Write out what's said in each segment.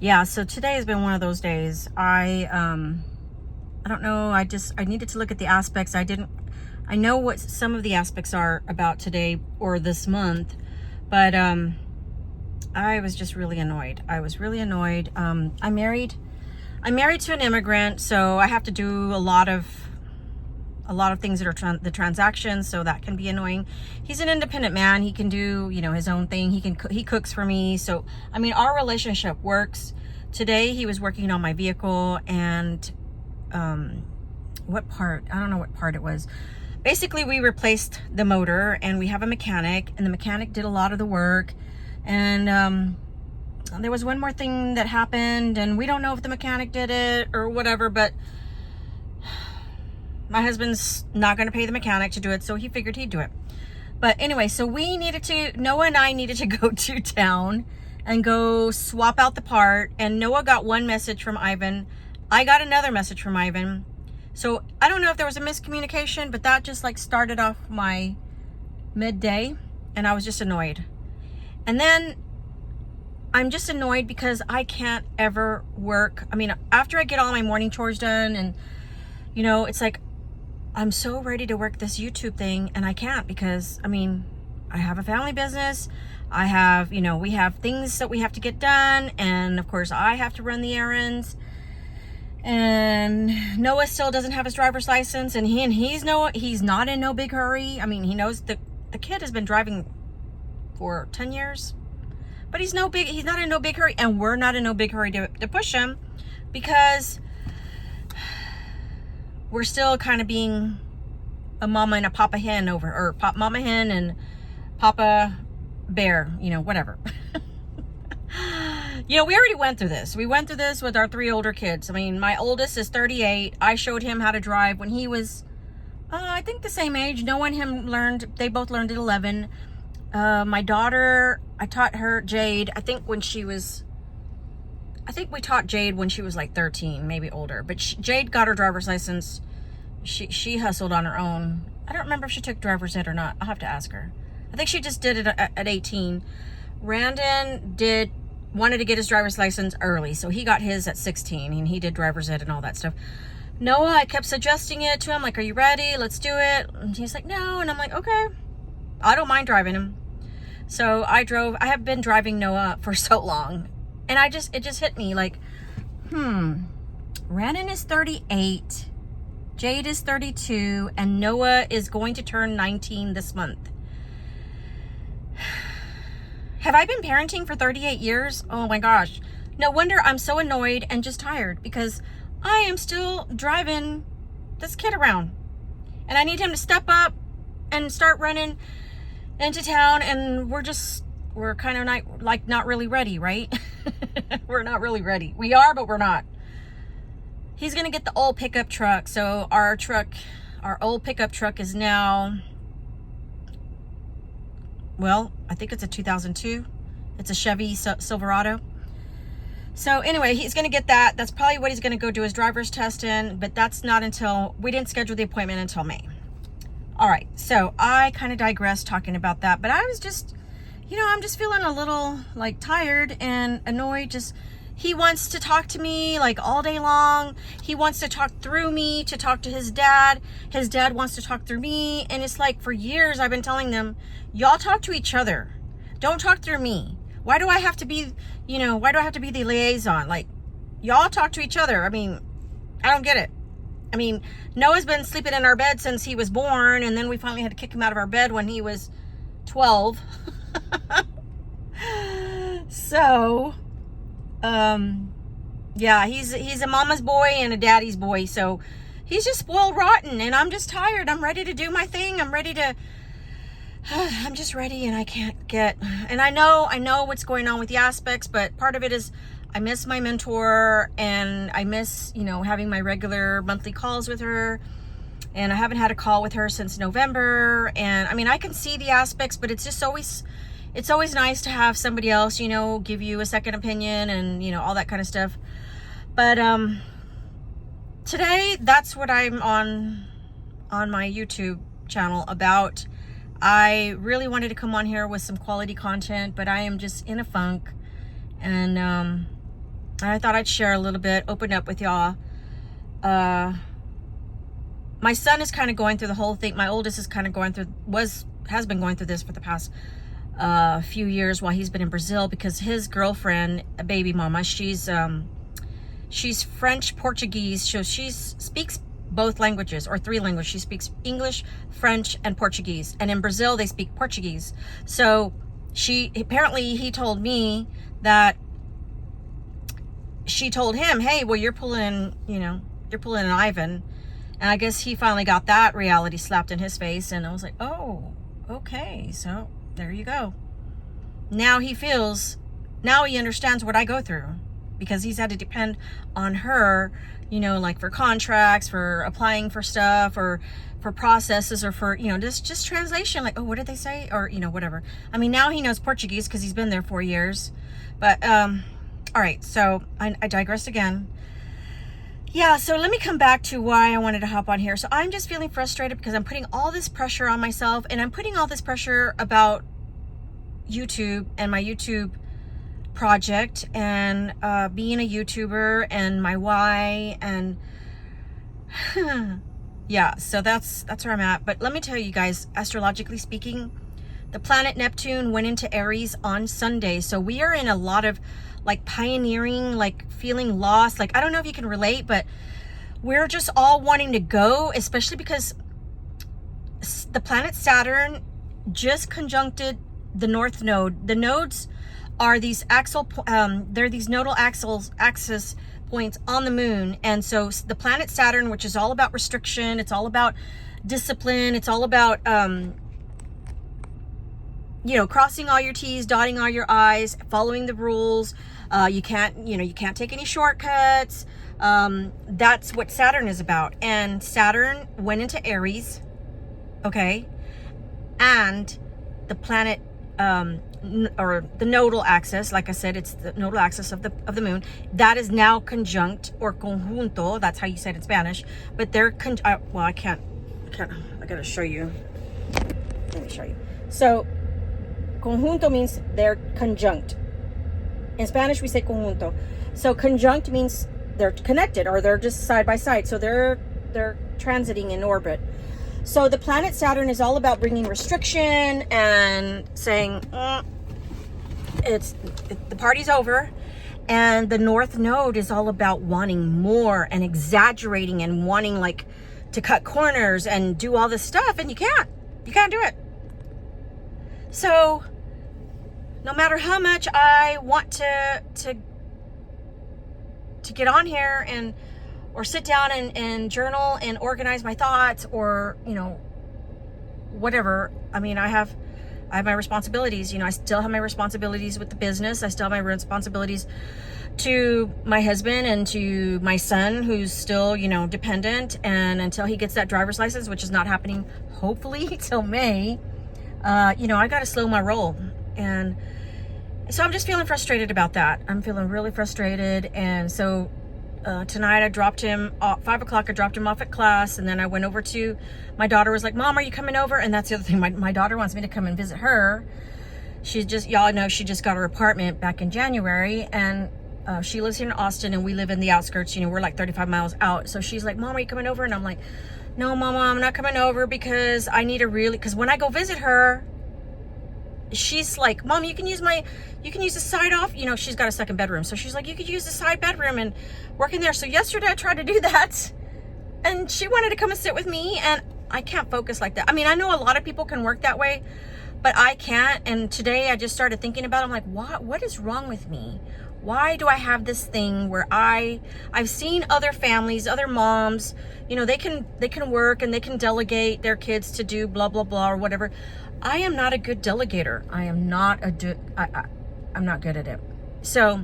Yeah, so today has been one of those days. I don't know, I needed to look at the aspects. I know what some of the aspects are about today or this month, but I was just really annoyed. I was really annoyed. I'm married to an immigrant, so I have to do a lot of things that are the transactions, so that can be annoying. He's an independent man. He can do, his own thing. He cooks for me. So, I mean, our relationship works. Today, he was working on my vehicle, and what part? I don't know what part it was. Basically, we replaced the motor, and we have a mechanic, and the mechanic did a lot of the work. And there was one more thing that happened, and we don't know if the mechanic did it or whatever, but my husband's not going to pay the mechanic to do it, so he figured he'd do it. But anyway, so Noah and I needed to go to town and go swap out the part. And Noah got one message from Ivan. I got another message from Ivan. So I don't know if there was a miscommunication, but that just like started off my midday, and I was just annoyed. And then I'm just annoyed because I can't ever work. I mean, after I get all my morning chores done, and it's like, I'm so ready to work this YouTube thing, and I can't because, I mean, I have a family business. I have, we have things that we have to get done. And of course, I have to run the errands. And Noah still doesn't have his driver's license. And he's not in no big hurry. I mean, he knows the kid has been driving for 10 years. But he's not in no big hurry. And we're not in no big hurry to push him, because we're still kind of being a mama and a papa hen mama hen and papa bear, whatever. We already went through this. We went through this with our 3 older kids. I mean, my oldest is 38. I showed him how to drive when he was, I think the same age. Noah and him they both learned at 11. My daughter, I taught her, Jade, I think we taught Jade when she was like 13, maybe older. But Jade got her driver's license. She hustled on her own. I don't remember if she took driver's ed or not. I'll have to ask her. I think she just did it at 18. Randon wanted to get his driver's license early, so he got his at 16, and he did driver's ed and all that stuff. Noah, I kept suggesting it to him, like, are you ready? Let's do it. And he's like, no. And I'm like, okay. I don't mind driving him. So I have been driving Noah for so long. And it just hit me like, Randon is 38, Jade is 32, and Noah is going to turn 19 this month. Have I been parenting for 38 years? Oh my gosh. No wonder I'm so annoyed and just tired, because I am still driving this kid around. And I need him to step up and start running into town, and we're kind of not really ready, right? We're not really ready. We are, but we're not. He's going to get the old pickup truck. So our old pickup truck is now, well, I think it's a 2002. It's a Chevy Silverado. So anyway, he's going to get that. That's probably what he's going to go do his driver's test in, but that's not we didn't schedule the appointment until May. All right. So I kind of digressed talking about that, but I was just, I'm just feeling a little like tired and annoyed. He wants to talk to me like all day long. He wants to talk through me to talk to his dad. His dad wants to talk through me. And it's like, for years I've been telling them, y'all talk to each other. Don't talk through me. Why do I have to be the liaison? Like, y'all talk to each other. I mean, I don't get it. I mean, Noah's been sleeping in our bed since he was born, and then we finally had to kick him out of our bed when he was 12. So, yeah, he's a mama's boy and a daddy's boy, so he's just spoiled rotten, and I'm just tired. I'm ready to do my thing. I'm just ready, and I can't get, and I know what's going on with the aspects, but part of it is I miss my mentor, and I miss, having my regular monthly calls with her, and I haven't had a call with her since November. And I mean, I can see the aspects, but it's always nice to have somebody else, give you a second opinion and, all that kind of stuff. But, today, that's what I'm on my YouTube channel about. I really wanted to come on here with some quality content, but I am just in a funk, and And I thought I'd share a little bit, open up with y'all. My son is kind of going through the whole thing. My oldest is kind of going through, has been going through this for the past few years while he's been in Brazil, because his girlfriend, a baby mama, she's French Portuguese, so she speaks both languages, or 3 languages. She speaks English, French, and Portuguese. And in Brazil, they speak Portuguese. So he told me that she told him, hey, well, you're pulling an Ivan. And I guess he finally got that reality slapped in his face. And I was like, oh, okay. So there you go. Now he understands what I go through, because he's had to depend on her, like for contracts, for applying for stuff, or for processes, or for, just translation. Like, oh, what did they say? Or, whatever. I mean, now he knows Portuguese because he's been there 4 years. But, all right. So I digressed again. Yeah, so let me come back to why I wanted to hop on here. So I'm just feeling frustrated because I'm putting all this pressure on myself, and I'm putting all this pressure about YouTube and my YouTube project, and being a YouTuber, and my why, and yeah, so that's where I'm at. But let me tell you guys, astrologically speaking, the planet Neptune went into Aries on Sunday. So we are in a lot of like pioneering, like feeling lost. Like, I don't know if you can relate, but we're just all wanting to go, especially because the planet Saturn just conjuncted the North Node. The nodes are these they're these nodal axis points on the moon. And so the planet Saturn, which is all about restriction, it's all about discipline, it's all about crossing all your T's, dotting all your I's, following the rules. You can't take any shortcuts. That's what Saturn is about. And Saturn went into Aries, okay? And the planet, or the nodal axis, like I said, it's the nodal axis of the moon, that is now conjunct, or conjunto, that's how you say it in Spanish. But they're, I gotta show you. Let me show you. So, conjunto means they're conjunct. In Spanish, we say conjunto. So conjunct means they're connected, or they're just side by side. So they're transiting in orbit. So the planet Saturn is all about bringing restriction and saying, the party's over. And the North Node is all about wanting more and exaggerating and wanting like to cut corners and do all this stuff. And you can't do it. So no matter how much I want to get on here or sit down and journal and organize my thoughts, or whatever. I mean, I have my responsibilities. I still have my responsibilities with the business. I still have my responsibilities to my husband and to my son, who's still dependent, and until he gets that driver's license, which is not happening hopefully till May, I got to slow my roll. And so I'm just feeling frustrated about that. I'm feeling really frustrated. And so tonight I dropped him off, 5 o'clock, I dropped him off at class. And then I went over to, my daughter was like, Mom, are you coming over? And that's the other thing. My daughter wants me to come and visit her. Y'all know she just got her apartment back in January. And she lives here in Austin, and we live in the outskirts. We're like 35 miles out. So she's like, Mom, are you coming over? And I'm like, no, Mama, I'm not coming over, because I need because when I go visit her, she's like, Mom, you can use the side off. She's got a second bedroom. So she's like, you could use the side bedroom and work in there. So yesterday I tried to do that, and she wanted to come and sit with me, and I can't focus like that. I mean, I know a lot of people can work that way, but I can't. And today I just started thinking about it. I'm like, what is wrong with me? Why do I have this thing where I've seen other families, other moms, they can work and they can delegate their kids to do blah, blah, blah, or whatever. I am not a good delegator. I'm not good at it. So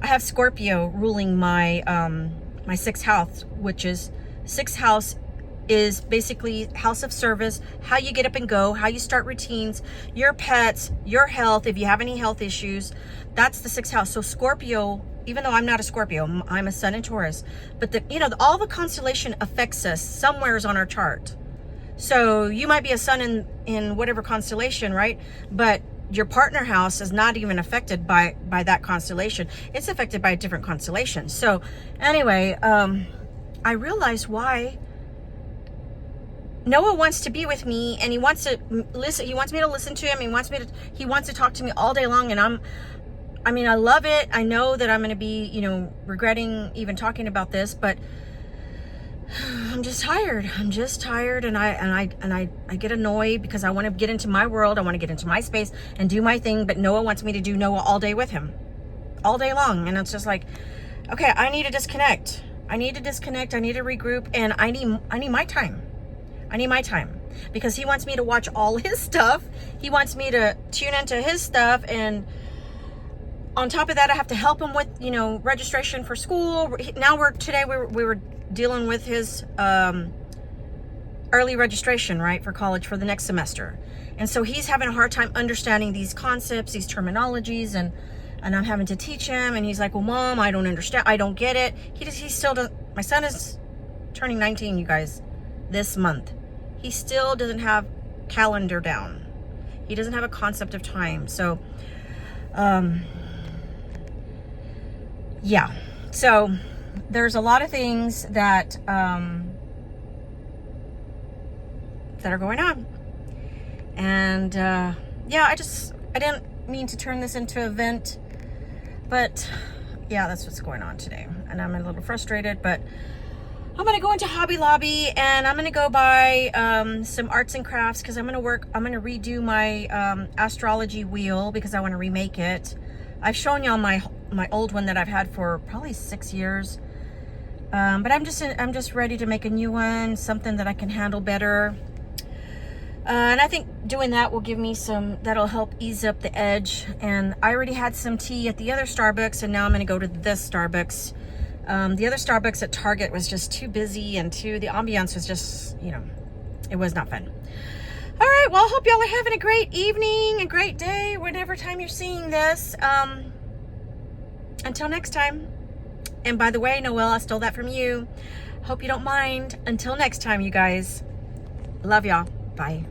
I have Scorpio ruling my my 6th house, which is 6th house is basically house of service, how you get up and go, how you start routines, your pets, your health, if you have any health issues. That's the 6th house. So Scorpio, even though I'm not a Scorpio, I'm a sun in Taurus, but all the constellation affects us somewheres on our chart. So you might be a sun in whatever constellation, right? But your partner house is not even affected by that constellation. It's affected by a different constellation. So anyway, I realized why Noah wants to be with me, and he wants to listen. He wants me to listen to him. He wants to talk to me all day long. And I love it. I know that I'm going to be, regretting even talking about this, but I'm just tired. And I get annoyed because I want to get into my world. I want to get into my space and do my thing. But Noah wants me to do Noah all day with him, all day long. And it's just like, okay, I need to disconnect. I need to regroup, and I need my time. I need my time because he wants me to watch all his stuff. He wants me to tune into his stuff. And on top of that, I have to help him with, registration for school. Now we were dealing with his early registration, right, for college for the next semester. And so he's having a hard time understanding these concepts, these terminologies, and I'm having to teach him. And he's like, well, Mom, I don't understand. I don't get it. He still doesn't. My son is turning 19, you guys, this month. He still doesn't have calendar down. He doesn't have a concept of time. So, yeah. So there's a lot of things that are going on. And yeah, I didn't mean to turn this into an event, but yeah, that's what's going on today. And I'm a little frustrated, but I'm going to go into Hobby Lobby and I'm going to go buy some arts and crafts because I'm going to redo my astrology wheel because I want to remake it. I've shown y'all my old one that I've had for probably 6 years. But I'm just ready to make a new one, something that I can handle better. And I think doing that will give me that'll help ease up the edge. And I already had some tea at the other Starbucks, and now I'm going to go to this Starbucks. The other Starbucks at Target was just too busy, and the ambiance was just, it was not fun. All right, well, I hope y'all are having a great evening, a great day, whatever time you're seeing this. Until next time. And by the way, Noelle, I stole that from you. Hope you don't mind. Until next time, you guys. Love y'all. Bye.